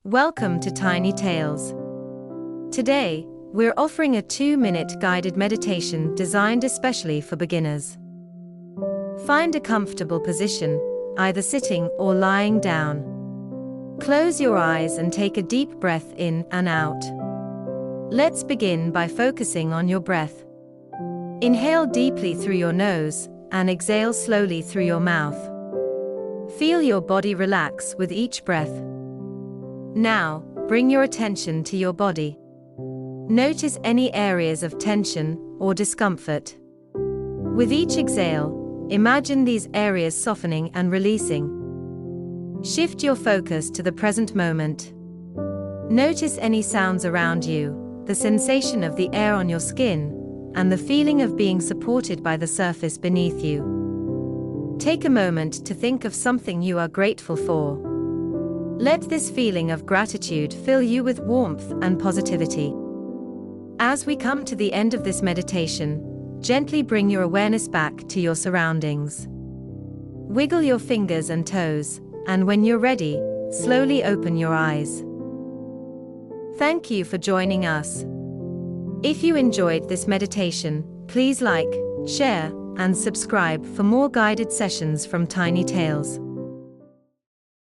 Welcome to Tiny Tales. Today, we're offering a 2-minute guided meditation designed especially for beginners. Find a comfortable position, either sitting or lying down. Close your eyes and take a deep breath in and out. Let's begin by focusing on your breath. Inhale deeply through your nose and exhale slowly through your mouth. Feel your body relax with each breath. Now, bring your attention to your body. Notice any areas of tension or discomfort. With each exhale, imagine these areas softening and releasing. Shift your focus to the present moment. Notice any sounds around you, the sensation of the air on your skin, and the feeling of being supported by the surface beneath you. Take a moment to think of something you are grateful for. Let this feeling of gratitude fill you with warmth and positivity. As we come to the end of this meditation, gently bring your awareness back to your surroundings. Wiggle your fingers and toes, and when you're ready, slowly open your eyes. Thank you for joining us. If you enjoyed this meditation, please like, share, and subscribe for more guided sessions from Tiny Tales.